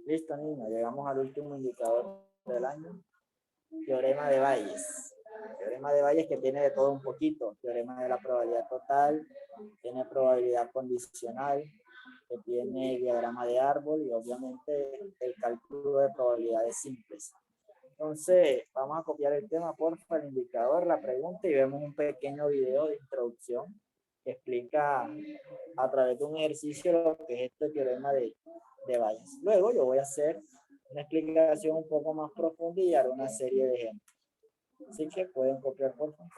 Listo, niños, llegamos al último indicador del año. Teorema de Bayes. Teorema de Bayes que tiene de todo un poquito. Teorema de la probabilidad total, tiene probabilidad condicional, que tiene diagrama de árbol y obviamente el cálculo de probabilidades simples. Entonces, vamos a copiar el tema, porfa, el indicador, la pregunta y vemos un pequeño video de introducción que explica a través de un ejercicio lo que es este teorema de Bayes. Luego yo voy a hacer una explicación un poco más profunda y haré una serie de ejemplos. Así que pueden copiar, por favor.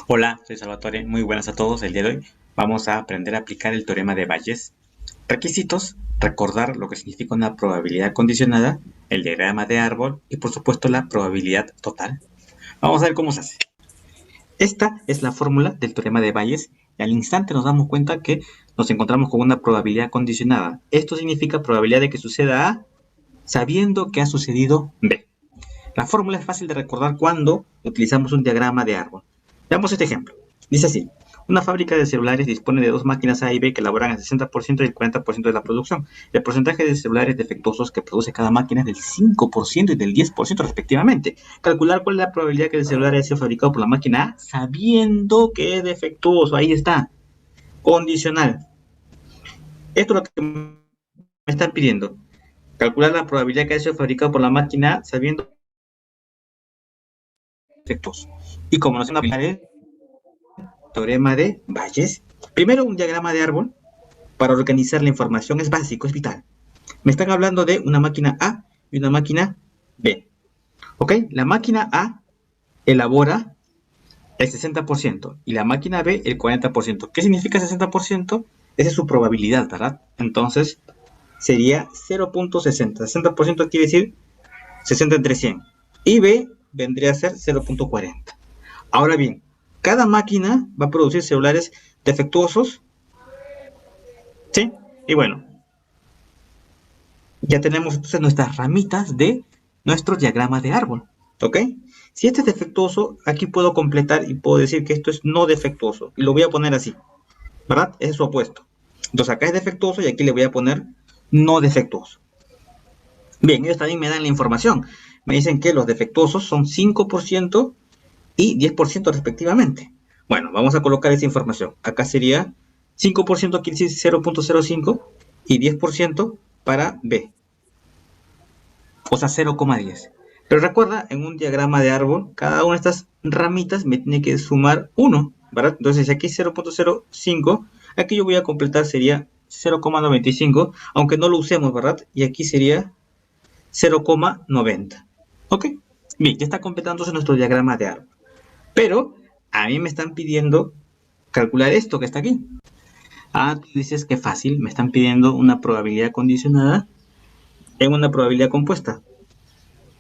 Hola, soy Salvatore, muy buenas a todos. El día de hoy vamos a aprender a aplicar el teorema de Bayes. Requisitos: recordar lo que significa una probabilidad condicionada, el diagrama de árbol y por supuesto la probabilidad total. Vamos a ver cómo se hace. Esta es la fórmula del teorema de Bayes y al instante nos damos cuenta que nos encontramos con una probabilidad condicionada. Esto significa probabilidad de que suceda A sabiendo que ha sucedido B. La fórmula es fácil de recordar cuando utilizamos un diagrama de árbol. Veamos este ejemplo. Dice así: una fábrica de celulares dispone de dos máquinas A y B que elaboran el 60% y el 40% de la producción. El porcentaje de celulares defectuosos que produce cada máquina es del 5% y del 10% respectivamente. Calcular cuál es la probabilidad que el celular haya sido fabricado por la máquina A sabiendo que es defectuoso. Ahí está. Condicional. Esto es lo que me están pidiendo. Calcular la probabilidad que haya sido fabricado por la máquina A sabiendo que es defectuoso. Y como nos aplicar el teorema de Bayes. Primero, un diagrama de árbol para organizar la información es básico, es vital. Me están hablando de una máquina A y una máquina B. ¿Ok? La máquina A elabora el 60% y la máquina B el 40%. ¿Qué significa 60%? Esa es su probabilidad, ¿verdad? Entonces sería 0.60. 60% quiere decir 60 entre 100. Y B vendría a ser 0.40. Ahora bien, cada máquina va a producir celulares defectuosos. ¿Sí? Y bueno, ya tenemos entonces nuestras ramitas de nuestro diagrama de árbol. ¿Ok? Si este es defectuoso, aquí puedo completar y puedo decir que esto es no defectuoso. Y lo voy a poner así, ¿verdad? Ese es su opuesto. Entonces acá es defectuoso y aquí le voy a poner no defectuoso. Bien, ellos también me dan la información. Me dicen que los defectuosos son 5% y 10% respectivamente. Bueno, vamos a colocar esa información. Acá sería 5% quiere decir 0.05 y 10% para B. O sea, 0,10. Pero recuerda, en un diagrama de árbol, cada una de estas ramitas me tiene que sumar 1, ¿verdad? Entonces, si aquí es 0.05, aquí yo voy a completar, sería 0,95, aunque no lo usemos, ¿verdad? Y aquí sería 0,90. ¿Ok? Bien, ya está completándose nuestro diagrama de árbol. Pero a mí me están pidiendo calcular esto que está aquí. Ah, tú dices que fácil, me están pidiendo una probabilidad condicionada en una probabilidad compuesta.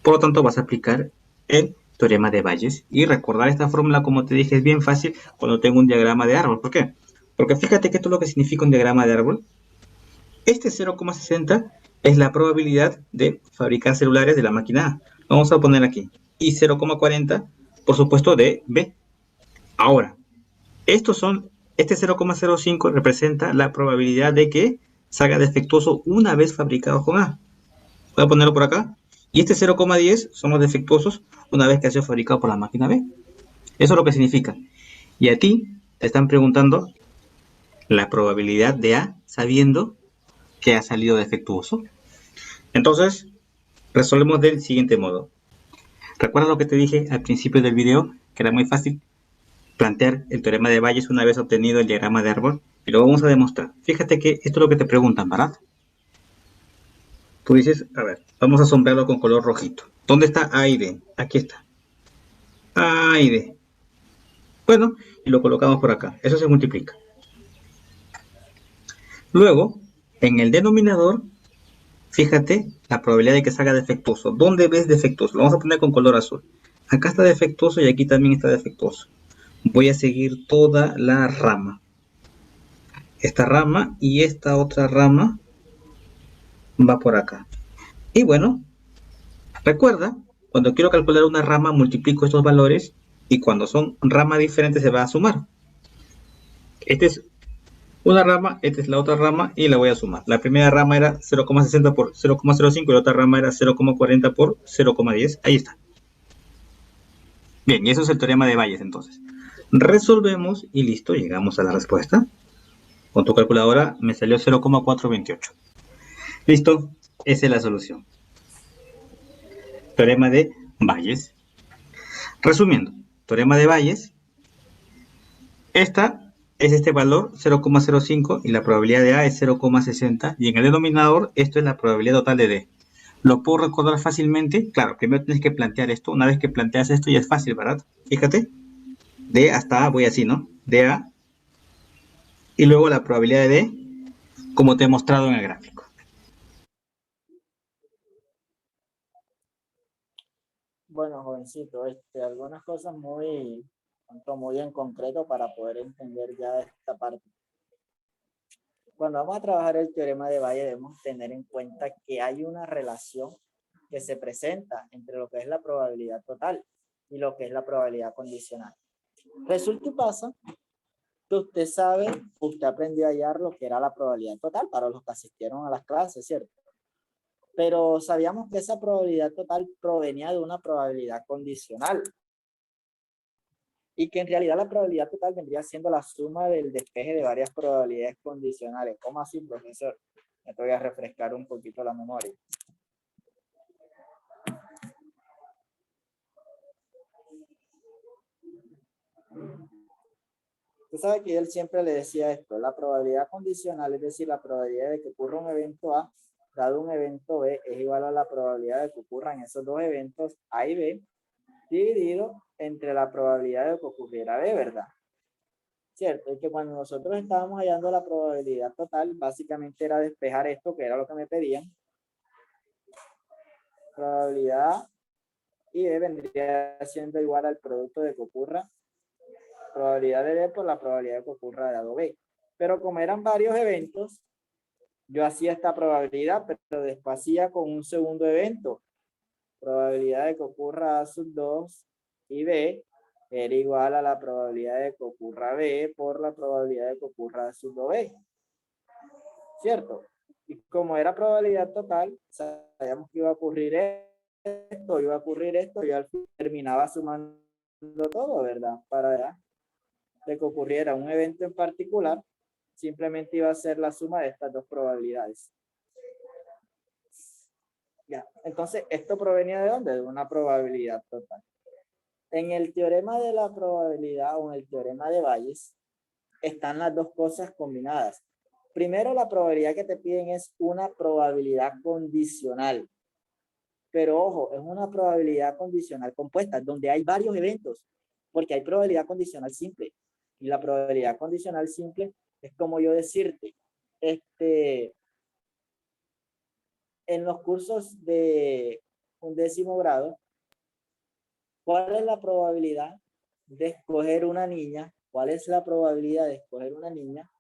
Por lo tanto, vas a aplicar el teorema de Bayes y recordar esta fórmula, como te dije, es bien fácil cuando tengo un diagrama de árbol. ¿Por qué? Porque fíjate que esto es lo que significa un diagrama de árbol. Este 0,60 es la probabilidad de fabricar celulares de la máquina A. Lo vamos a poner aquí. Y 0,40, por supuesto, de B. Ahora, este 0,05 representa la probabilidad de que salga defectuoso una vez fabricado con A. Voy a ponerlo por acá. Y este 0,10 son los defectuosos una vez que ha sido fabricado por la máquina B. Eso es lo que significa. Y a ti te están preguntando la probabilidad de A sabiendo que ha salido defectuoso. Entonces, resolvemos del siguiente modo. ¿Recuerdas lo que te dije al principio del video? Que era muy fácil plantear el teorema de Bayes una vez obtenido el diagrama de árbol. Y lo vamos a demostrar. Fíjate que esto es lo que te preguntan, ¿verdad? Tú dices, a ver, vamos a sombrearlo con color rojito. ¿Dónde está A y B? Aquí está. A y B. Bueno, y lo colocamos por acá. Eso se multiplica. Luego, en el denominador, Fíjate la probabilidad de que salga defectuoso. ¿Dónde ves defectuoso? Lo vamos a poner con color azul. Acá está defectuoso y aquí también está defectuoso. Voy a seguir toda la rama. Esta rama y esta otra rama va por acá. Y bueno, recuerda, cuando quiero calcular una rama multiplico estos valores y cuando son ramas diferentes se va a sumar. Esta es una rama, esta es la otra rama y la voy a sumar. La primera rama era 0,60 por 0,05 y la otra rama era 0,40 por 0,10. Ahí está. Bien, y eso es el teorema de Bayes entonces. Resolvemos y listo, llegamos a la respuesta. Con tu calculadora me salió 0,428. Listo, esa es la solución. Teorema de Bayes. Resumiendo, teorema de Bayes, esta es este valor 0,05 y la probabilidad de A es 0,60 y en el denominador esto es la probabilidad total de D. ¿Lo puedo recordar fácilmente? Claro, primero tienes que plantear esto. Una vez que planteas esto ya es fácil, ¿verdad? Fíjate, D hasta A voy así, ¿no? De A y luego la probabilidad de D como te he mostrado en el gráfico. Bueno, jovencito, algunas cosas muy en concreto para poder entender ya esta parte. Cuando vamos a trabajar el teorema de Bayes debemos tener en cuenta que hay una relación que se presenta entre lo que es la probabilidad total y lo que es la probabilidad condicional. Resulta y pasa que usted sabe, usted aprendió a hallar lo que era la probabilidad total para los que asistieron a las clases, ¿cierto? Pero sabíamos que esa probabilidad total provenía de una probabilidad condicional y que en realidad la probabilidad total vendría siendo la suma del despeje de varias probabilidades condicionales. ¿Cómo así, profesor? Me voy a refrescar un poquito la memoria. Tú sabes que él siempre le decía esto, la probabilidad condicional, es decir, la probabilidad de que ocurra un evento A, dado un evento B, es igual a la probabilidad de que ocurran esos dos eventos A y B, dividido entre la probabilidad de que ocurriera B, ¿verdad? Cierto, es que cuando nosotros estábamos hallando la probabilidad total, básicamente era despejar esto, que era lo que me pedían. Probabilidad y B vendría siendo igual al producto de que ocurra probabilidad de B por la probabilidad de que ocurra de lado B. Pero como eran varios eventos, yo hacía esta probabilidad, pero después hacía con un segundo evento. Probabilidad de que ocurra A sub 2 y B era igual a la probabilidad de que ocurra B por la probabilidad de que ocurra A sub 2B. ¿Cierto? Y como era probabilidad total, sabíamos que iba a ocurrir esto, y al fin terminaba sumando todo, ¿verdad? Para de que ocurriera un evento en particular, simplemente iba a ser la suma de estas dos probabilidades. Ya, entonces, ¿esto provenía de dónde? De una probabilidad total. En el teorema de la probabilidad o en el teorema de Bayes, están las dos cosas combinadas. Primero, la probabilidad que te piden es una probabilidad condicional. Pero ojo, es una probabilidad condicional compuesta, donde hay varios eventos, porque hay probabilidad condicional simple. Y la probabilidad condicional simple es como yo decirte, en los cursos de 11º grado, ¿cuál es la probabilidad de escoger una niña? ¿Cuál es la probabilidad de escoger una niña,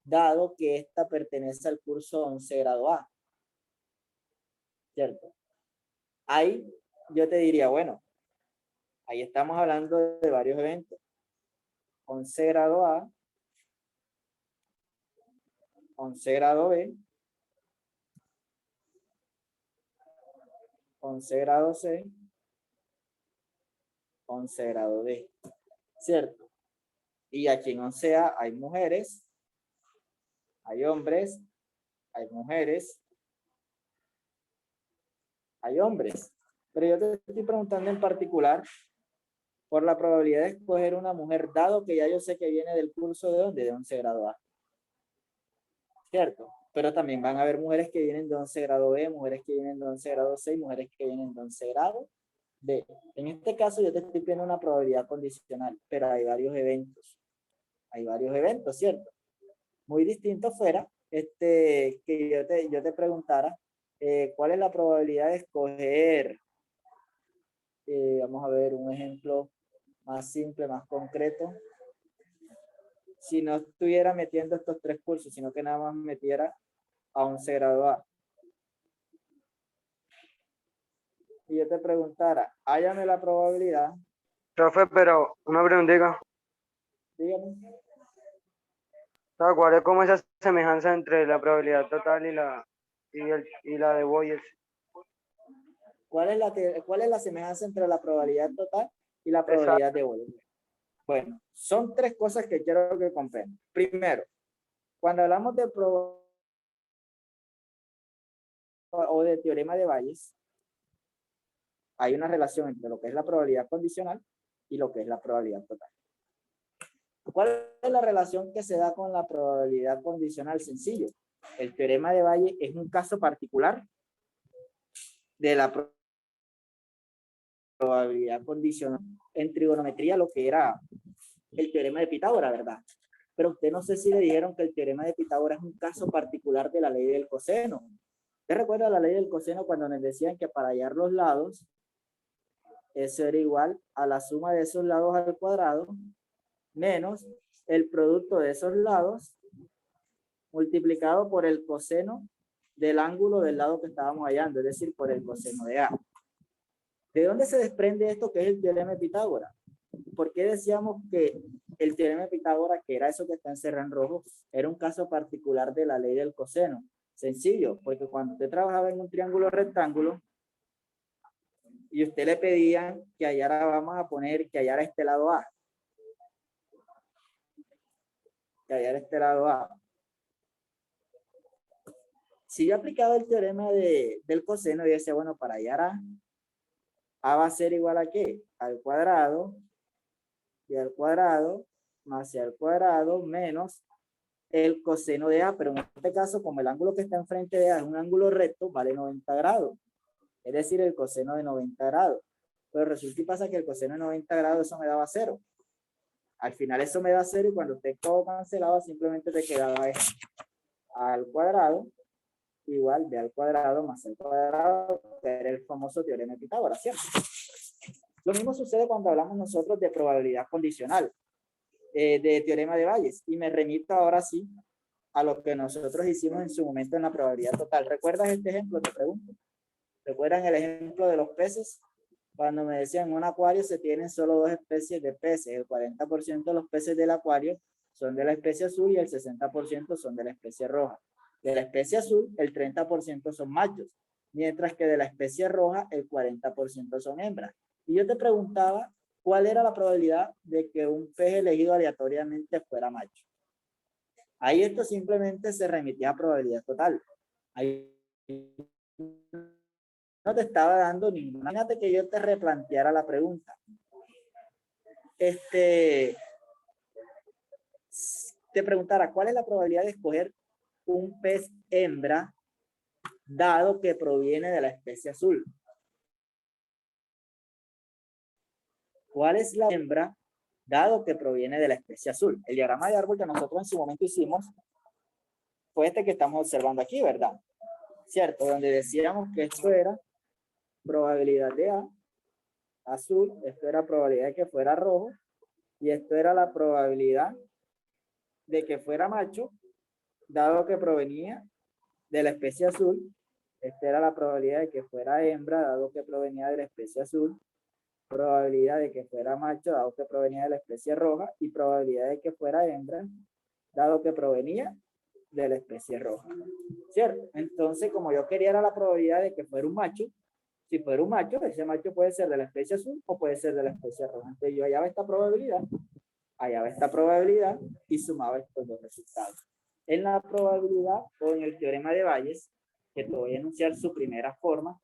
dado que ésta pertenece al curso 11 grado A? ¿Cierto? Ahí yo te diría, bueno, ahí estamos hablando de varios eventos. 11 grado A, 11 grado B, 11 grado C, 11 grado D, ¿cierto? Y aquí en 11A hay mujeres, hay hombres, hay mujeres, hay hombres. Pero yo te estoy preguntando en particular por la probabilidad de escoger una mujer, dado que ya yo sé que viene del curso de ¿dónde? De 11 grado A, ¿cierto? Pero también van a haber mujeres que vienen de 11 grado B, mujeres que vienen de 11 grado C y mujeres que vienen de 11 grado D. En este caso yo te estoy pidiendo una probabilidad condicional, pero hay varios eventos. Hay varios eventos, ¿cierto? Muy distinto fuera que yo te preguntara ¿Cuál es la probabilidad de escoger? Vamos a ver un ejemplo más simple, más concreto. Si no estuviera metiendo estos 3 cursos, sino que nada más metiera a 11 grado A. Y yo te preguntara, hállame la probabilidad. Profe, pero una preguntita. Dígame. ¿Cuál es como esa semejanza entre la probabilidad total y la de Boyes? ¿Cuál es la semejanza entre la probabilidad total y la probabilidad de Boyer? Bueno, son 3 cosas que quiero que comprendan. Primero, cuando hablamos de o de teorema de Bayes, hay una relación entre lo que es la probabilidad condicional y lo que es la probabilidad total. ¿Cuál es la relación que se da con la probabilidad condicional? Sencillo. El teorema de Bayes es un caso particular de la probabilidad condicional en trigonometría, lo que era el teorema de Pitágoras, ¿verdad? Pero usted no sé si le dijeron que el teorema de Pitágoras es un caso particular de la ley del coseno. ¿Usted recuerda la ley del coseno cuando nos decían que para hallar los lados, eso era igual a la suma de esos lados al cuadrado menos el producto de esos lados multiplicado por el coseno del ángulo del lado que estábamos hallando, es decir, por el coseno de A. ¿De dónde se desprende esto que es el teorema de Pitágoras? ¿Por qué decíamos que el teorema de Pitágoras, que era eso que está encerrado en rojo, era un caso particular de la ley del coseno? Sencillo, porque cuando usted trabajaba en un triángulo rectángulo y usted le pedían que hallara, vamos a poner que hallara este lado A, que hallara este lado A. Si yo aplicaba el teorema del coseno y decía, bueno, para hallar A va a ser igual a ¿qué? Al cuadrado y al cuadrado más C al cuadrado menos el coseno de A, pero en este caso, como el ángulo que está enfrente de A es un ángulo recto, vale 90 grados. Es decir, el coseno de 90 grados. Pero resulta y pasa que el coseno de 90 grados, eso me daba 0. Al final eso me da 0 y cuando usted todo cancelaba, simplemente te quedaba esto. A al cuadrado igual B al cuadrado más C al cuadrado, que era el famoso teorema de Pitágoras, ¿cierto? Lo mismo sucede cuando hablamos nosotros de probabilidad condicional, de teorema de Bayes, y me remito ahora sí a lo que nosotros hicimos en su momento en la probabilidad total. ¿Recuerdas este ejemplo? Te pregunto. ¿Recuerdan el ejemplo de los peces? Cuando me decían en un acuario se tienen solo 2 especies de peces, el 40% de los peces del acuario son de la especie azul y el 60% son de la especie roja. De la especie azul, el 30% son machos, mientras que de la especie roja, el 40% son hembras. Y yo te preguntaba, ¿cuál era la probabilidad de que un pez elegido aleatoriamente fuera macho? Ahí esto simplemente se remitía a probabilidad total. Ahí no te estaba dando ninguna. Imagínate que yo te replanteara la pregunta. Te preguntara, ¿cuál es la probabilidad de escoger un pez hembra dado que proviene de la especie azul? ¿Cuál es la hembra dado que proviene de la especie azul? El diagrama de árbol que nosotros en su momento hicimos fue este que estamos observando aquí, ¿verdad? ¿Cierto? Donde decíamos que esto era probabilidad de A, azul, esto era probabilidad de que fuera rojo, y esto era la probabilidad de que fuera macho, dado que provenía de la especie azul. Esta era la probabilidad de que fuera hembra, dado que provenía de la especie azul. Probabilidad de que fuera macho, dado que provenía de la especie roja. Y probabilidad de que fuera hembra, dado que provenía de la especie roja. ¿Cierto? Entonces, como yo quería era la probabilidad de que fuera un macho, si fuera un macho, ese macho puede ser de la especie azul o puede ser de la especie roja. Entonces yo hallaba esta probabilidad, y sumaba estos dos resultados. En la probabilidad o en el teorema de Bayes, que te voy a enunciar su primera forma,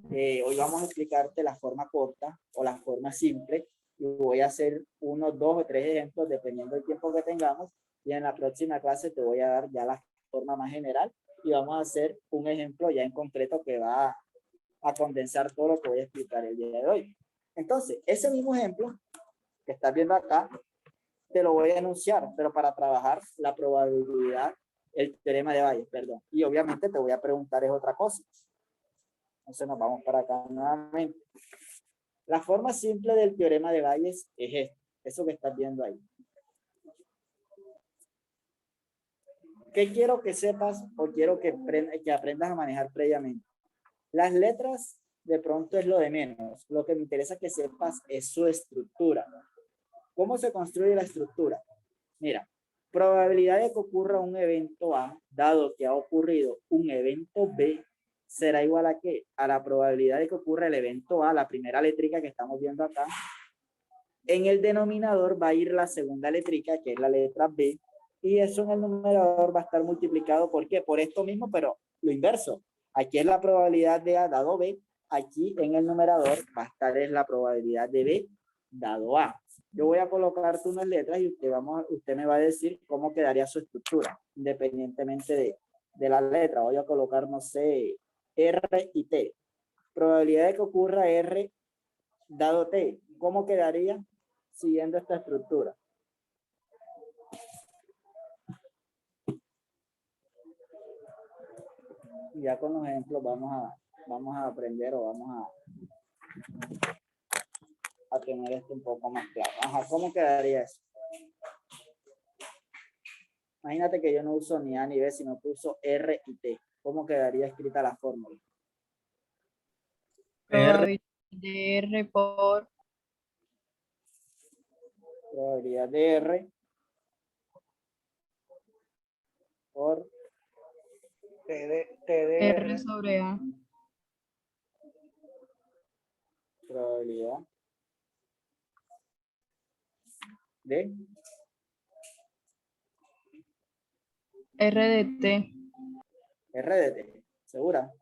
hoy vamos a explicarte la forma corta o la forma simple, y voy a hacer unos 2 o 3 ejemplos dependiendo del tiempo que tengamos, y en la próxima clase te voy a dar ya la forma más general y vamos a hacer un ejemplo ya en concreto que va a condensar todo lo que voy a explicar el día de hoy. Entonces, ese mismo ejemplo que estás viendo acá, te lo voy a enunciar, pero para trabajar la probabilidad, el teorema de Bayes, perdón. Y obviamente te voy a preguntar es otra cosa. Entonces nos vamos para acá nuevamente. La forma simple del teorema de Bayes es esto, eso que estás viendo ahí. ¿Qué quiero que sepas o quiero que aprendas a manejar previamente? Las letras de pronto es lo de menos. Lo que me interesa que sepas es su estructura. ¿Cómo se construye la estructura? Mira, probabilidad de que ocurra un evento A, dado que ha ocurrido un evento B, será igual a ¿qué? A la probabilidad de que ocurra el evento A, la primera letrica que estamos viendo acá. En el denominador va a ir la segunda letrica, que es la letra B, y eso en el numerador va a estar multiplicado, ¿por qué? Por esto mismo, pero lo inverso. Aquí es la probabilidad de A dado B, aquí en el numerador va a estar es la probabilidad de B dado A. Yo voy a colocarte unas letras y usted me va a decir cómo quedaría su estructura, independientemente de la letra. Voy a colocar, no sé, R y T. Probabilidad de que ocurra R dado T. ¿Cómo quedaría siguiendo esta estructura? Y ya con los ejemplos vamos a aprender o vamos a tener esto un poco más claro. Ajá, ¿cómo quedaría eso? Imagínate que yo no uso ni A ni B, sino que uso R y T. ¿Cómo quedaría escrita la fórmula? Probabilidad de R por Probabilidad de R por R sobre A. probabilidad de R de T. R de T. ¿Segura?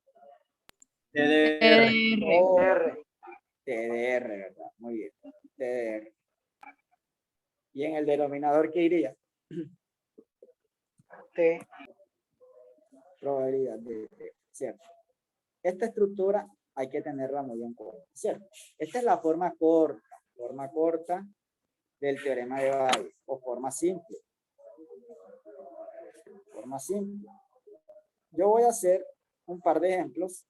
TDR. Oh, TDR, ¿verdad? Muy bien. TDR. ¿Y en el denominador qué iría? T. Probabilidad de T, ¿cierto? Esta estructura hay que tenerla muy en cuenta, ¿cierto? Esta es la forma corta del teorema de Bayes, o forma simple. Forma simple. Yo voy a hacer un par de ejemplos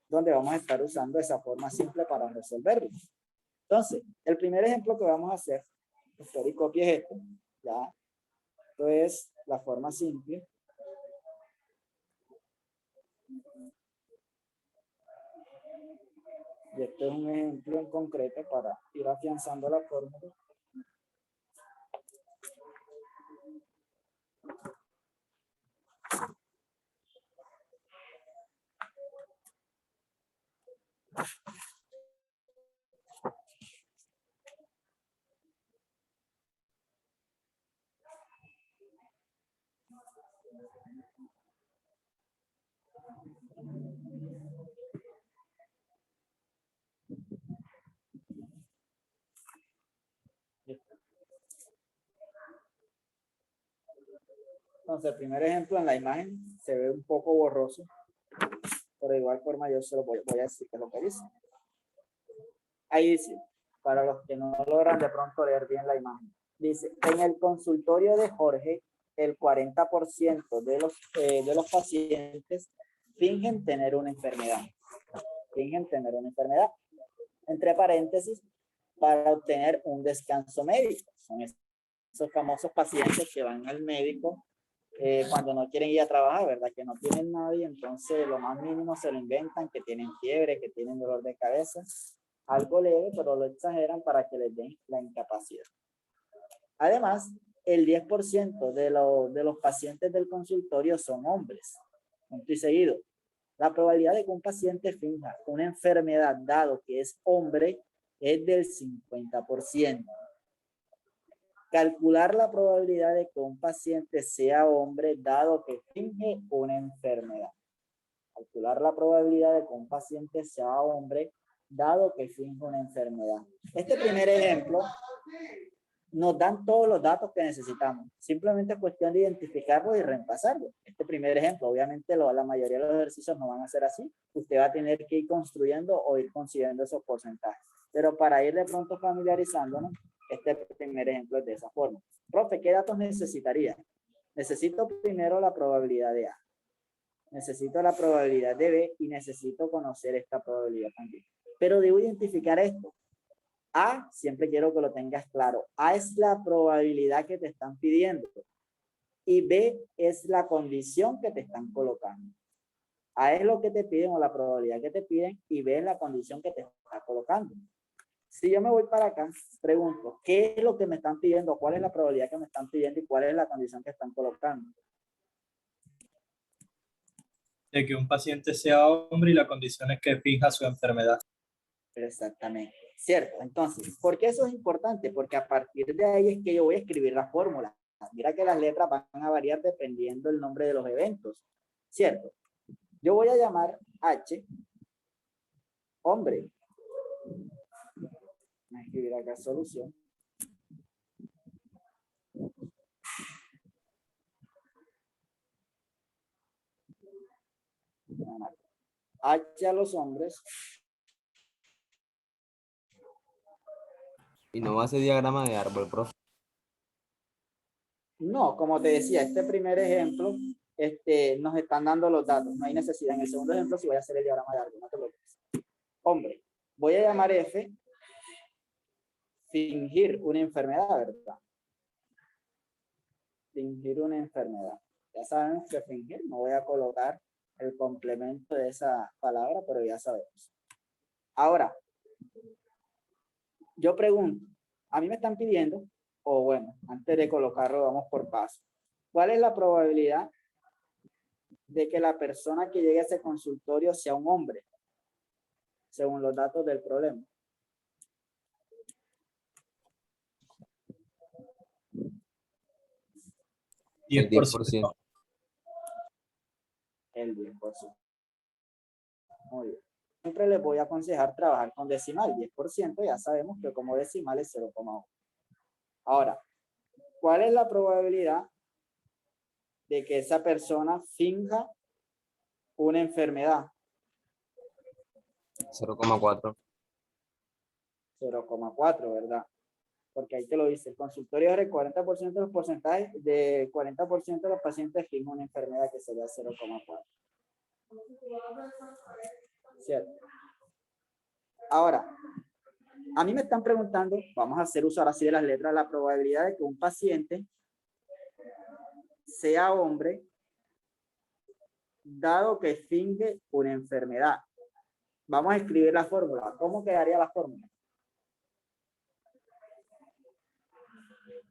donde vamos a estar usando esa forma simple para resolverlo. Entonces, el primer ejemplo que vamos a hacer, espero y copies esto, ya. Esto es la forma simple. Y este es un ejemplo en concreto para ir afianzando la fórmula. Entonces, el primer ejemplo en la imagen se ve un poco borroso, pero de igual forma yo se lo voy a decir que es lo que dice. Ahí dice, para los que no logran de pronto leer bien la imagen, dice, en el consultorio de Jorge, el 40% de los pacientes fingen tener una enfermedad. Fingen tener una enfermedad. Entre paréntesis, para obtener un descanso médico. Son esos famosos pacientes que van al médico cuando no quieren ir a trabajar, ¿verdad? Que no tienen nadie, entonces lo más mínimo se lo inventan, que tienen fiebre, que tienen dolor de cabeza, algo leve, pero lo exageran para que les den la incapacidad. Además, el 10% de los pacientes del consultorio son hombres. Punto y seguido. La probabilidad de que un paciente finja una enfermedad dado que es hombre es del 50%. Calcular la probabilidad de que un paciente sea hombre dado que finge una enfermedad. Calcular la probabilidad de que un paciente sea hombre dado que finge una enfermedad. Este primer ejemplo nos dan todos los datos que necesitamos. Simplemente es cuestión de identificarlos y reemplazarlos. Este primer ejemplo, obviamente la mayoría de los ejercicios no van a ser así. Usted va a tener que ir construyendo o ir consiguiendo esos porcentajes. Pero para ir de pronto familiarizándonos, este primer ejemplo es de esa forma. Profe, ¿qué datos necesitaría? Necesito primero la probabilidad de A. necesito la probabilidad de B y necesito conocer esta probabilidad también. Pero debo identificar esto. A, siempre quiero que lo tengas claro. A es la probabilidad que te están pidiendo y B es la condición que te están colocando. A es lo que te piden o la probabilidad que te piden y B es la condición que te está colocando. Si yo me voy para acá, pregunto, ¿qué es lo que me están pidiendo? ¿Cuál es la probabilidad que me están pidiendo y cuál es la condición que están colocando? De que un paciente sea hombre y la condición es que finja su enfermedad. Exactamente, cierto. Entonces, ¿por qué eso es importante? Porque a partir de ahí es que yo voy a escribir la fórmula. Mira que las letras van a variar dependiendo del nombre de los eventos, ¿cierto? Yo voy a llamar H, hombre. Voy a escribir acá solución. H a los hombres. Y no hace diagrama de árbol, profe. No, como te decía, este primer ejemplo, nos están dando los datos, no hay necesidad. En el segundo ejemplo sí voy a hacer el diagrama de árbol, no te preocupes. Hombre, voy a llamar F, fingir una enfermedad, ¿verdad? Fingir una enfermedad. Ya sabemos que fingir, no voy a colocar el complemento de esa palabra, pero ya sabemos. Ahora, yo pregunto, a mí me están pidiendo, o bueno, antes de colocarlo, vamos por paso. ¿Cuál es la probabilidad de que la persona que llegue a ese consultorio sea un hombre, según los datos del problema? El 10%. El 10%. Muy bien. Siempre les voy a aconsejar trabajar con decimal. 10% ya sabemos que como decimal es 0,1. Ahora, ¿cuál es la probabilidad de que esa persona finja una enfermedad? 0,4. 0,4, ¿verdad? Porque ahí te lo dice, el consultorio es el 40% de los porcentajes, de 40% de los pacientes fingen una enfermedad que sería 0,4. ¿Cierto? Ahora, a mí me están preguntando, vamos a hacer uso ahora sí de las letras, la probabilidad de que un paciente sea hombre, dado que finge una enfermedad. Vamos a escribir la fórmula. ¿Cómo quedaría la fórmula?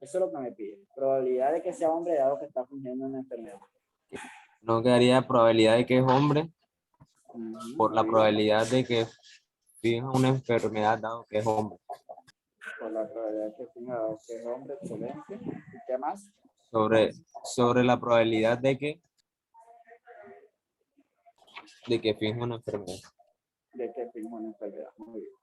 Eso es lo que me pide. Probabilidad de que sea hombre, dado que está fingiendo una enfermedad. No quedaría probabilidad de que es hombre por la probabilidad de que finja una enfermedad dado que es hombre. Por la probabilidad que finja dado que es hombre, excelente. ¿Y qué más? Sobre la probabilidad de que finja una enfermedad. De que finja una enfermedad. Muy bien.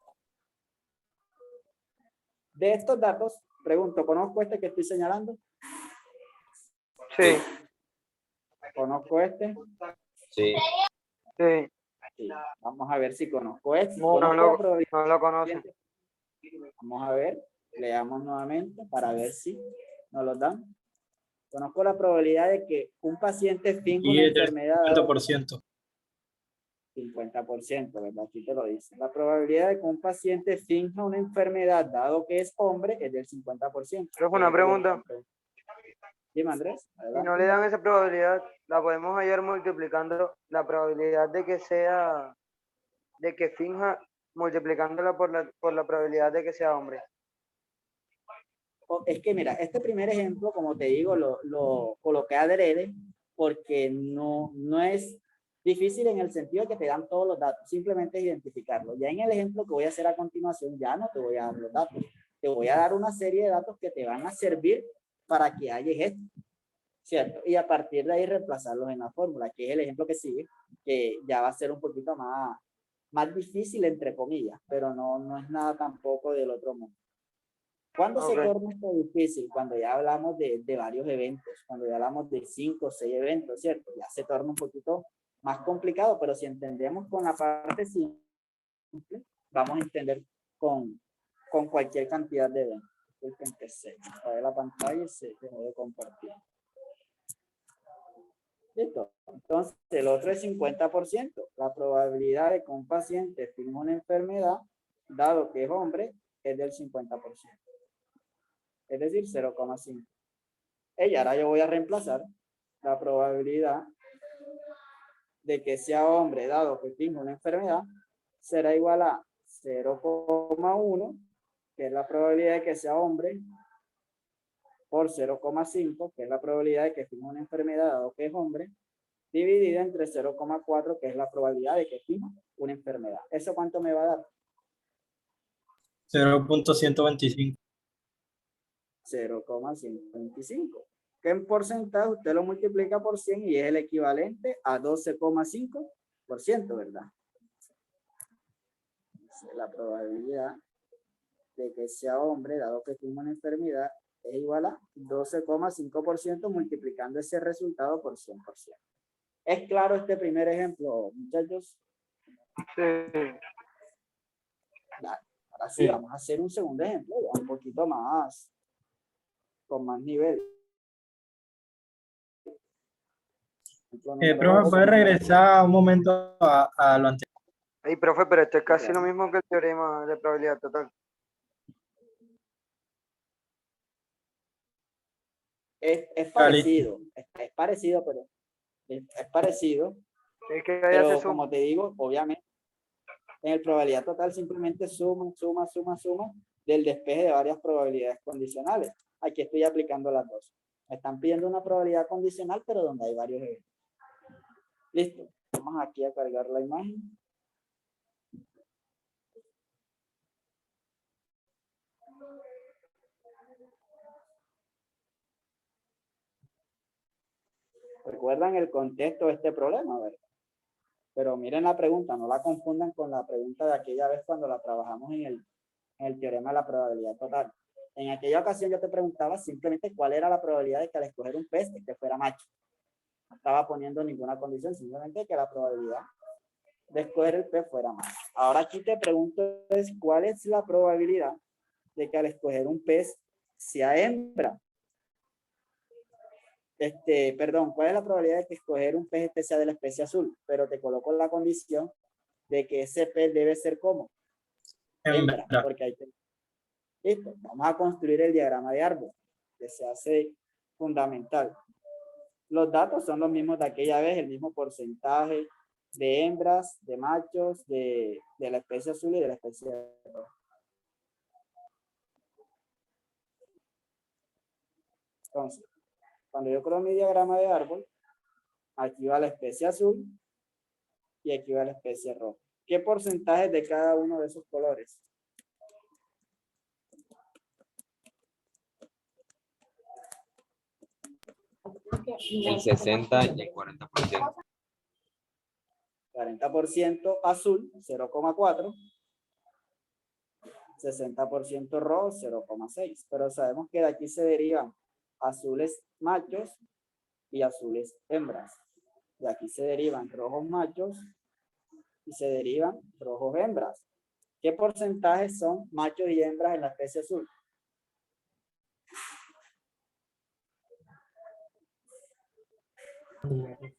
De estos datos, pregunto, ¿conozco este que estoy señalando? Sí, ¿Conozco este? Sí. sí. Sí. Vamos a ver si conozco este. No, no ¿Conozco la probabilidad? no lo conocen. Vamos a ver, leamos nuevamente para ver si nos lo dan. Conozco la probabilidad de que un paciente finja Y una el enfermedad. 50%. 50%, ¿verdad? Aquí te lo dice. La probabilidad de que un paciente finja una enfermedad, dado que es hombre, es del 50%. Creo que una pregunta. Dime, Andrés. Si Adelante. no le dan esa probabilidad, la podemos hallar multiplicando la probabilidad de que sea, de que finja, multiplicándola por la probabilidad de que sea hombre. Es que mira, este primer ejemplo, como te digo, lo coloqué adrede porque no es difícil en el sentido de que te dan todos los datos, simplemente es identificarlo. Ya en el ejemplo que voy a hacer a continuación, ya no te voy a dar los datos, te voy a dar una serie de datos que te van a servir para que halles esto, ¿cierto? Y a partir de ahí reemplazarlos en la fórmula, que es el ejemplo que sigue, que ya va a ser un poquito más difícil, entre comillas, pero no es nada tampoco del otro mundo. ¿Cuándo se torna esto difícil? Cuando ya hablamos de varios eventos, cuando ya hablamos de 5 o 6 eventos, ¿cierto? Ya se torna un poquito más complicado, pero si entendemos con la parte simple, vamos a entender con cualquier cantidad de eventos. Disculpen que se apague la pantalla y se dejó de compartir. ¿Listo? Entonces, el otro es 50%. La probabilidad de que un paciente finja una enfermedad, dado que es hombre, es del 50%. Es decir, 0,5. Y ahora yo voy a reemplazar la probabilidad de que sea hombre, dado que finja una enfermedad, será igual a 0,1, que es la probabilidad de que sea hombre, por 0,5, que es la probabilidad de que finja una enfermedad, dado que es hombre, dividida entre 0,4, que es la probabilidad de que finja una enfermedad. ¿Eso cuánto me va a dar? 0.125. 0,125. Que en porcentaje usted lo multiplica por 100 y es el equivalente a 12,5%, ¿verdad? La probabilidad de que sea hombre, dado que tiene una enfermedad, es igual a 12,5% multiplicando ese resultado por 100%. ¿Es claro este primer ejemplo, muchachos? Sí. Ahora sí, vamos a hacer un segundo ejemplo, ya un poquito más, con más nivel. Profe, ¿puede regresar un momento a lo anterior? Ey, profe, pero esto es casi lo mismo que el teorema de probabilidad total. Es parecido, es parecido, pero es parecido, Es que ahí pero hace como te digo, obviamente, en el probabilidad total simplemente suma del despeje de varias probabilidades condicionales. Aquí estoy aplicando las dos. Me están pidiendo una probabilidad condicional, pero donde hay varios eventos. Listo. Vamos aquí a cargar la imagen. Recuerdan el contexto de este problema, ¿verdad? Pero miren la pregunta, no la confundan con la pregunta de aquella vez cuando la trabajamos en el teorema de la probabilidad total. En aquella ocasión yo te preguntaba simplemente cuál era la probabilidad de que al escoger un pez que fuera macho. No estaba poniendo ninguna condición, simplemente que la probabilidad de escoger el pez fuera macho. Ahora aquí te pregunto es cuál es la probabilidad de que al escoger un pez sea hembra. Perdón, ¿cuál es la probabilidad de que escoger un pez sea de la especie azul? Pero te coloco la condición de que ese pez debe ser como hembra, porque hay que... Listo, vamos a construir el diagrama de árbol, que se hace fundamental. Los datos son los mismos de aquella vez, el mismo porcentaje de hembras, de machos, de la especie azul y de la especie roja. Entonces, cuando yo creo mi diagrama de árbol, aquí va la especie azul y aquí va la especie roja. ¿Qué porcentaje de cada uno de esos colores? El 60 y el 40%. 40% azul, 0,4. 60% rojo, 0,6. Pero sabemos que de aquí se derivan azules machos y azules hembras. De aquí se derivan rojos machos y se derivan rojos hembras. ¿Qué porcentajes son machos y hembras en la especie azul?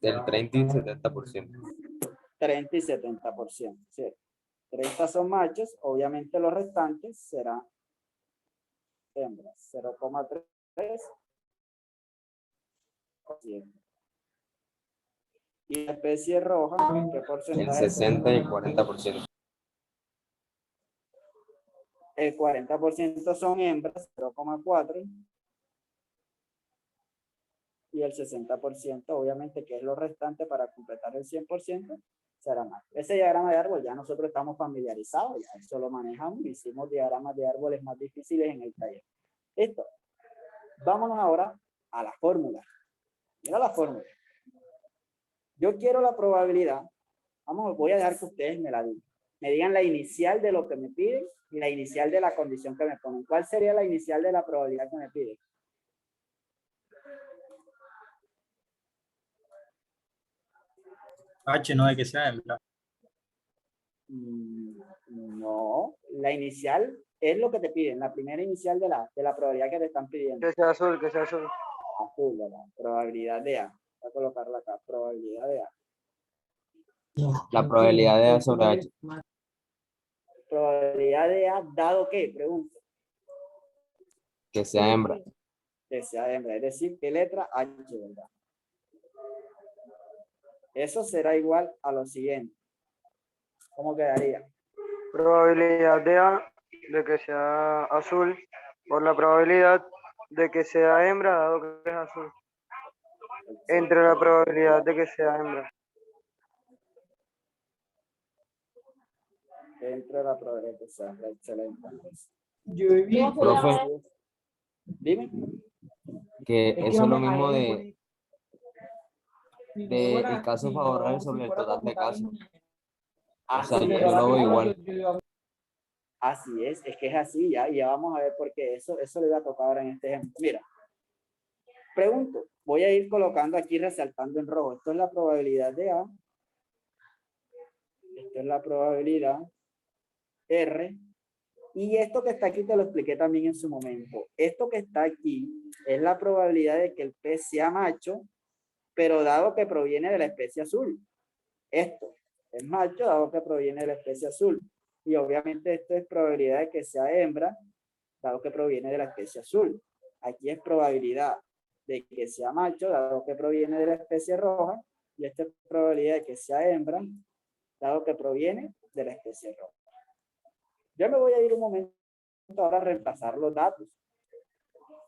Del 30 y 70%. 30 y 70%. ¿Sí? 30 son machos, obviamente los restantes serán hembras. 0,3%. Y la especie roja, ¿qué porcentaje? El 60 y el 40%. El 40% son hembras, 0,4. Y el 60%, obviamente, que es lo restante para completar el 100%, será más. Ese diagrama de árbol ya nosotros estamos familiarizados, ya eso lo manejamos, hicimos diagramas de árboles más difíciles en el taller. Listo. Vámonos ahora a la fórmula. Mira la fórmula. Yo quiero la probabilidad, voy a dejar que ustedes me la digan. Me digan la inicial de lo que me piden y la inicial de la condición que me ponen. ¿Cuál sería la inicial de la probabilidad que me piden? H, no de que sea hembra. No, la inicial es lo que te piden, la primera inicial de la probabilidad que te están pidiendo. Que sea azul, que sea azul. Azul, ¿verdad? Probabilidad de A. Voy a colocarla acá, probabilidad de A. La probabilidad de A sobre H. Probabilidad de A, dado que, pregunto, Que sea hembra. que sea hembra, es decir, ¿qué letra? H, ¿verdad? Eso será igual a lo siguiente. ¿Cómo quedaría? Probabilidad de A de que sea azul por la probabilidad de que sea hembra dado que es azul. Entre la probabilidad de que sea hembra. Dentro de la probabilidad de que sea hembra, excelente. Profe, Dime. que eso es lo mismo de el caso favorable sobre el total de casos. O sea, Así yo lo veo igual. es que es así ya, y ya vamos a ver por qué eso le va a tocar ahora en este ejemplo. Mira, pregunto, voy a ir colocando aquí, resaltando en rojo. Esto es la probabilidad de A. Esto es la probabilidad R. Y esto que está aquí te lo expliqué también en su momento. Esto que está aquí es la probabilidad de que el pez sea macho, pero dado que proviene de la especie azul. Esto es macho, dado que proviene de la especie azul. Y obviamente esto es probabilidad de que sea hembra, dado que proviene de la especie azul. Aquí es probabilidad de que sea macho, dado que proviene de la especie roja. Y esta es probabilidad de que sea hembra, dado que proviene de la especie roja. Yo me voy a ir un momento ahora a reemplazar los datos.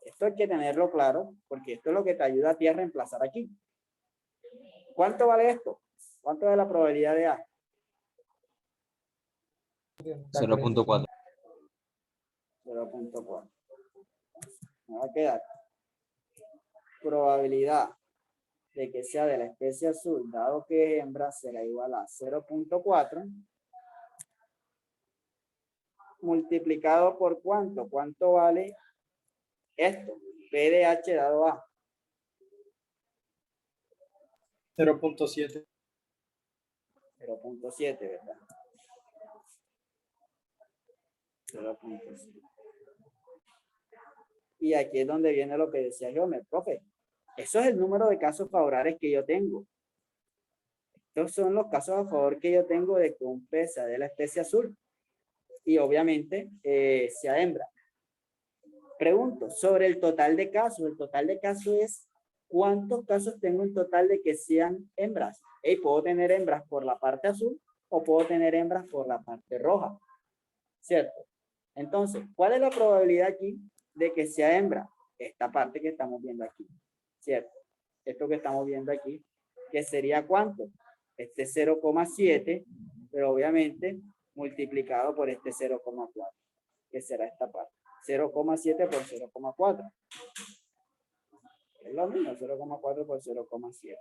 Esto hay que tenerlo claro, porque esto es lo que te ayuda a ti a reemplazar aquí. ¿Cuánto vale esto? ¿Cuánto es la probabilidad de A? 0.4. 0.4. Me va a quedar probabilidad de que sea de la especie azul, dado que hembra, será igual a 0.4 multiplicado por ¿cuánto? ¿Cuánto vale esto? P de H dado A. 0.7. 0.7, ¿verdad? 0.7. Y aquí es donde viene lo que decía yo, profe. Eso es el número de casos favorables que yo tengo. Estos son los casos a favor que yo tengo de que un pez sea de la especie azul. Y obviamente sea hembra. Pregunto, sobre el total de casos. El total de casos es ¿cuántos casos tengo en total de que sean hembras? Puedo tener hembras por la parte azul o puedo tener hembras por la parte roja. ¿Cierto? Entonces, ¿cuál es la probabilidad aquí de que sea hembra? Esta parte que estamos viendo aquí. ¿Cierto? Esto que estamos viendo aquí, que sería ¿cuánto? Este 0,7, pero obviamente multiplicado por este 0,4, que será esta parte. 0,7 por 0,4. Es lo mismo, 0,4 por 0,7.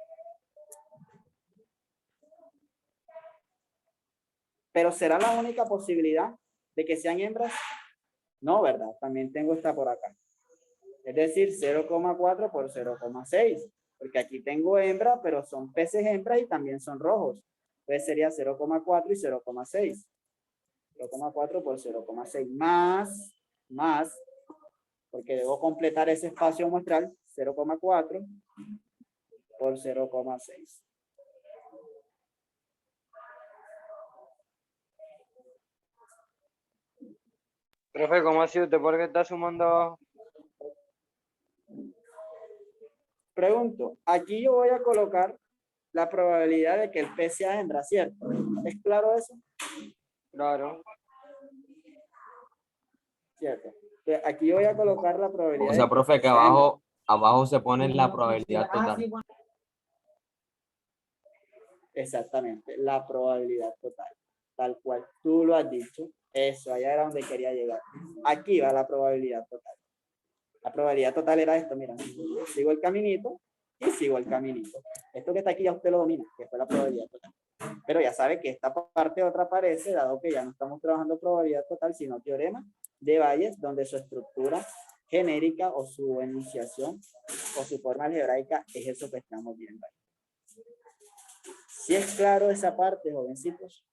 Pero ¿será la única posibilidad de que sean hembras? No, ¿verdad? También tengo esta por acá. Es decir, 0,4 por 0,6. Porque aquí tengo hembra, pero son peces hembras y también son rojos. Entonces sería 0,4 y 0,6. 0,4 por 0,6 más, porque debo completar ese espacio muestral, 0,4 por 0,6. Profe, ¿cómo así usted? ¿Por qué está sumando abajo? Pregunto, aquí yo voy a colocar la probabilidad de que el pez sea hembra, ¿cierto? ¿Es claro eso? Claro. ¿Cierto? Entonces, aquí yo voy a colocar la probabilidad O sea, de que el profe, pez que sea hembra. abajo se pone la probabilidad total. Exactamente, la probabilidad total. Tal cual tú lo has dicho, eso, allá era donde quería llegar. Aquí va la probabilidad total. La probabilidad total era esto, mira, sigo el caminito y sigo el caminito. Esto que está aquí ya usted lo domina, que fue la probabilidad total. Pero ya sabe que esta parte otra aparece, dado que ya no estamos trabajando probabilidad total, sino teorema de Bayes, donde su estructura genérica o su enunciación o su forma algebraica es eso que estamos viendo ahí. ¿Sí es claro esa parte, jovencitos?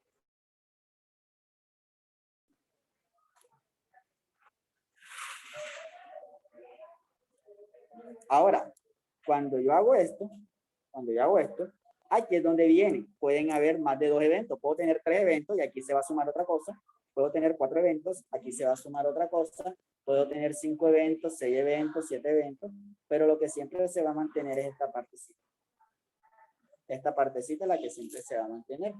Ahora, cuando yo hago esto, cuando yo hago esto, aquí es donde viene. Pueden haber más de 2 eventos. Puedo tener 3 eventos y aquí se va a sumar otra cosa. Puedo tener 4 eventos, aquí se va a sumar otra cosa. Puedo tener 5 eventos, 6 eventos, 7 eventos, pero lo que siempre se va a mantener es esta partecita. Esta partecita es la que siempre se va a mantener.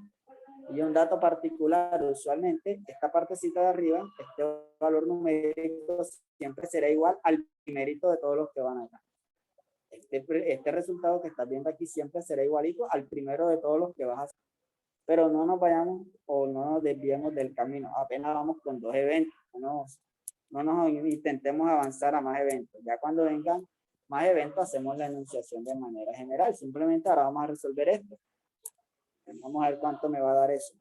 Y un dato particular, usualmente, esta partecita de arriba, este valor numérico siempre será igual al primerito de todos los que van acá. Este resultado que estás viendo aquí siempre será igualito al primero de todos los que vas a hacer. Pero no nos vayamos o no nos desviemos del camino. Apenas vamos con 2 eventos. No nos intentemos avanzar a más eventos. Ya cuando vengan más eventos, hacemos la enunciación de manera general. Simplemente ahora vamos a resolver esto. Vamos a ver cuánto me va a dar eso.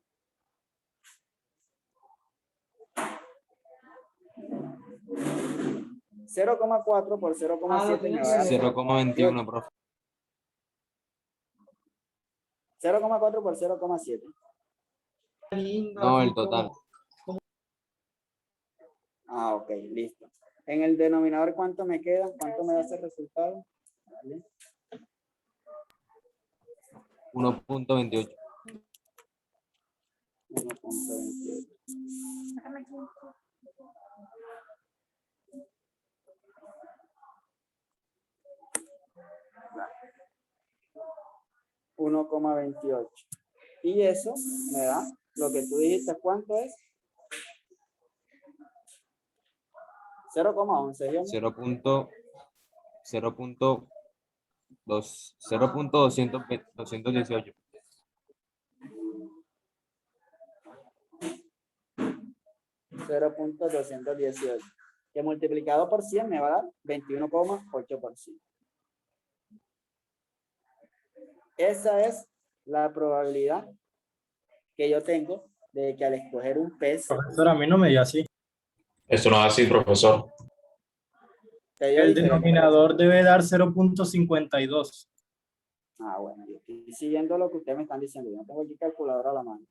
$0,4 por 0,7 me va a dar 0,21, profe. 0,4 por 0,7. No, el total. Ah, ok, listo. En el denominador, ¿cuánto me queda? ¿Cuánto me da ese resultado? Vale. 1.28. 1.28. 1,28. Y eso me da lo que tú dijiste, ¿cuánto es? 0,11. 0.218. 0.218. Que multiplicado por 100 me va a dar 21,8%. Esa es la probabilidad que yo tengo de que al escoger un pez. Profesor, a mí no me dio así. Esto no es así, profesor. Te dio El diferente. denominador debe dar 0.52. Ah, bueno, yo estoy siguiendo lo que ustedes me están diciendo. Yo no tengo aquí calculadora a la mano.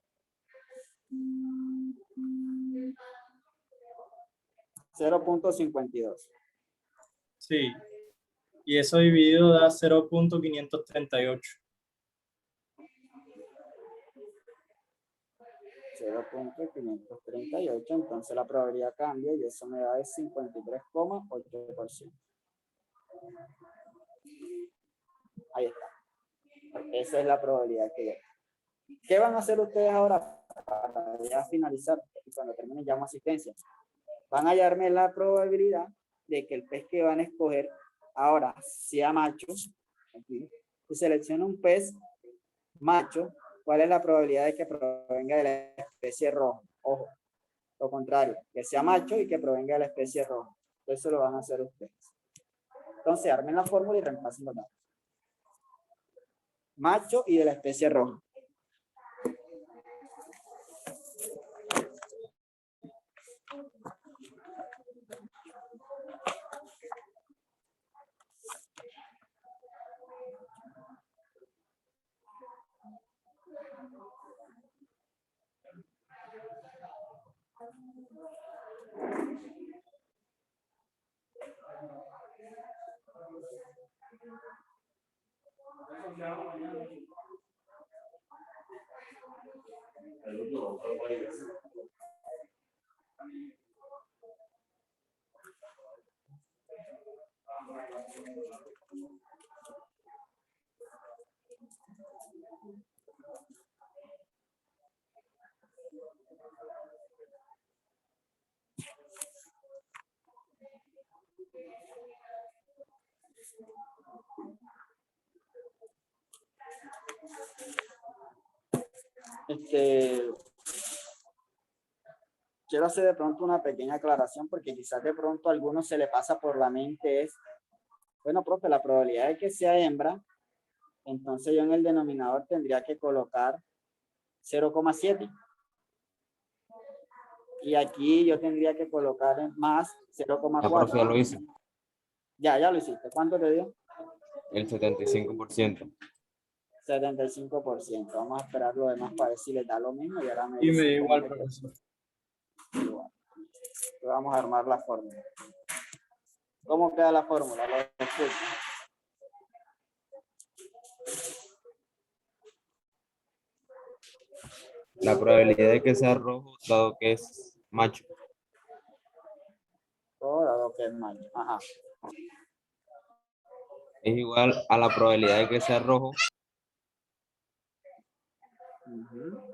0.52. Sí. Y eso dividido da 0.538. 0.538, entonces la probabilidad cambia y eso me da de 53,8%. Ahí está. Esa es la probabilidad que hay. ¿Qué van a hacer ustedes ahora para ya finalizar? Y cuando terminen llamo asistencia. Van a hallarme la probabilidad de que el pez que van a escoger ahora sea macho. Aquí. Si selecciono un pez macho, ¿cuál es la probabilidad de que provenga de la especie roja? Ojo, lo contrario, que sea macho y que provenga de la especie roja. Eso lo van a hacer ustedes. Entonces, armen la fórmula y reemplacen los datos. Macho y de la especie roja. Quiero hacer de pronto una pequeña aclaración porque quizás de pronto a algunos se le pasa por la mente bueno, profe, la probabilidad de que sea hembra, entonces yo en el denominador tendría que colocar 0,7. Y aquí yo tendría que colocar más La profe ya 0,4. lo hizo. Ya lo hiciste. ¿Cuánto te dio? El 75%. 75%. Vamos a esperar lo demás para ver si les da lo mismo y ahora me Y me dicen da cómo igual, me quedó. profesor. Igual. Vamos a armar la fórmula. ¿Cómo queda la fórmula? Lo escucho. La probabilidad de que sea rojo, dado que es macho. Rojo dado que es macho. Ajá. Es igual a la probabilidad de que sea rojo Ujú.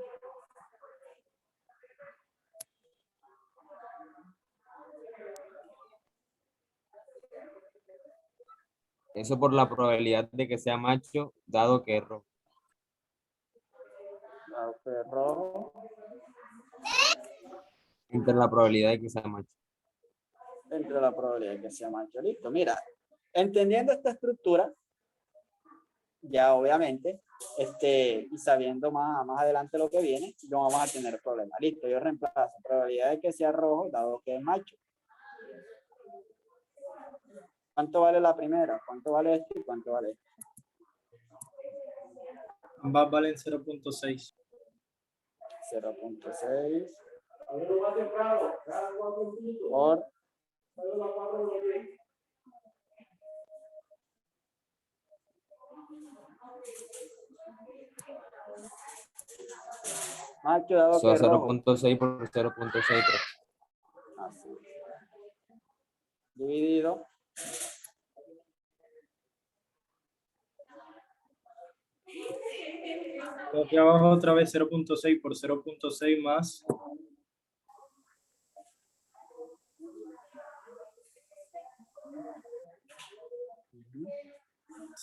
Eso por la probabilidad de que sea macho, dado que es rojo. Dado que es rojo Entre la probabilidad de que sea macho. entre la probabilidad de que sea macho. Listo. Mira, entendiendo esta estructura, ya obviamente, y sabiendo más adelante lo que viene, no vamos a tener problema. Listo, yo reemplazo probabilidad de que sea rojo, dado que es macho. ¿Cuánto vale la primera? ¿Cuánto vale esto y cuánto vale esto? Ambas valen 0.6. 0.6 por macho dado Eso que a es rojo. 0.6 por 0.6. Así. Dividido Aquí abajo otra vez 0.6 por 0.6 más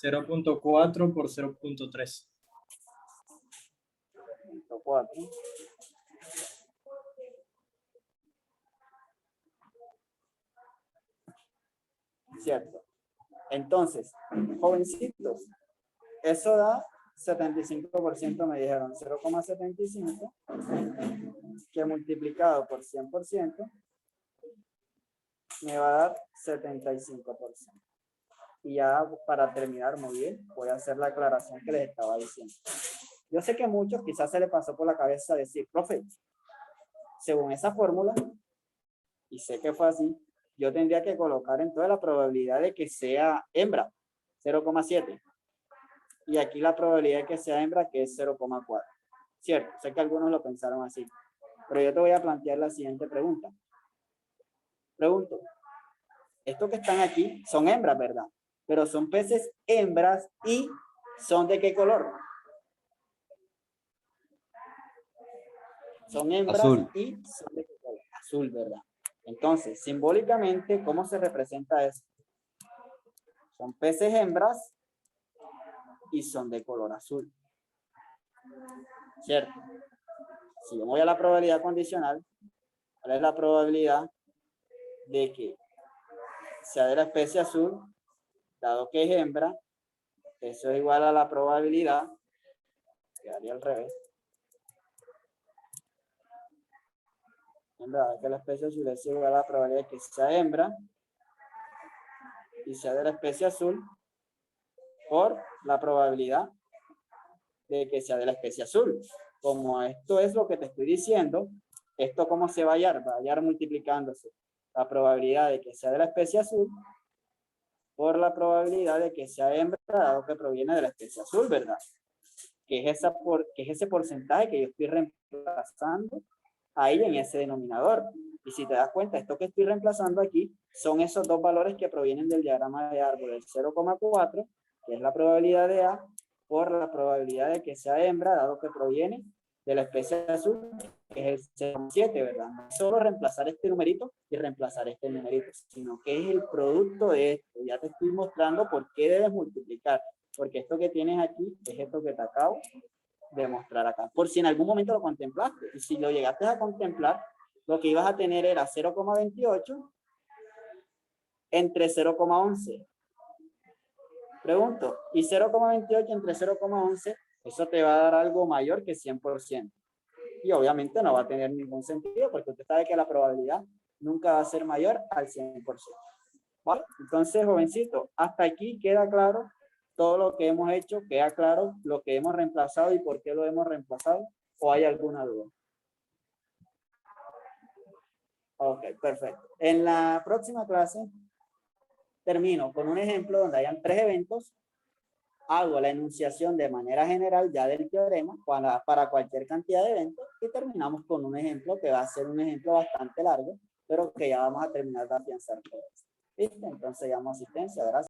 0.4 por 0.3. 4. Cierto. Entonces, jovencitos, eso da 75%, me dijeron 0,75, que multiplicado por 100% me va a dar 75%. Y ya para terminar muy bien, voy a hacer la aclaración que les estaba diciendo. Yo sé que muchos quizás se les pasó por la cabeza decir, profe, según esa fórmula, y sé que fue así, yo tendría que colocar entonces la probabilidad de que sea hembra, 0,7. Y aquí la probabilidad de que sea hembra, que es 0,4. Cierto, sé que algunos lo pensaron así. Pero yo te voy a plantear la siguiente pregunta. Pregunto, estos que están aquí son hembras, ¿verdad? Pero son peces hembras y ¿son de qué color? Son hembras Azul. y son de qué color? Azul, ¿verdad? Entonces, simbólicamente, ¿cómo se representa eso? Son peces hembras y son de color azul. ¿Cierto? Si yo voy a la probabilidad condicional, ¿cuál es la probabilidad de que sea de la especie azul, dado que es hembra? Eso es igual a la probabilidad, quedaría al revés, dado que la especie azul es igual a la probabilidad de que sea hembra y sea de la especie azul por la probabilidad de que sea de la especie azul. Como esto es lo que te estoy diciendo, ¿esto cómo se va a hallar? Va a hallar multiplicándose la probabilidad de que sea de la especie azul por la probabilidad de que sea hembra, dado que proviene de la especie azul, ¿verdad? Que es ese porcentaje que yo estoy reemplazando ahí en ese denominador. Y si te das cuenta, esto que estoy reemplazando aquí son esos dos valores que provienen del diagrama de árbol, el 0,4, que es la probabilidad de A, por la probabilidad de que sea hembra, dado que proviene de la especie azul, que es el 0,7, ¿verdad? No es solo reemplazar este numerito y reemplazar este numerito, sino que es el producto de esto. Ya te estoy mostrando por qué debes multiplicar, porque esto que tienes aquí es esto que te acabo de mostrar acá, por si en algún momento lo contemplaste. Y si lo llegaste a contemplar, lo que ibas a tener era 0,28 entre 0,11. Pregunto, ¿y 0,28 entre 0,11? Eso te va a dar algo mayor que 100%. Y obviamente no va a tener ningún sentido porque usted sabe que la probabilidad nunca va a ser mayor al 100%. ¿Vale? Entonces, jovencito, hasta aquí queda claro todo lo que hemos hecho, queda claro lo que hemos reemplazado y por qué lo hemos reemplazado, o hay alguna duda. Ok, perfecto. En la próxima clase termino con un ejemplo donde hayan 3 eventos hago la enunciación de manera general ya del teorema para cualquier cantidad de eventos y terminamos con un ejemplo que va a ser un ejemplo bastante largo, pero que ya vamos a terminar de afianzar todo esto. ¿Listo? Entonces llamo asistencia, gracias.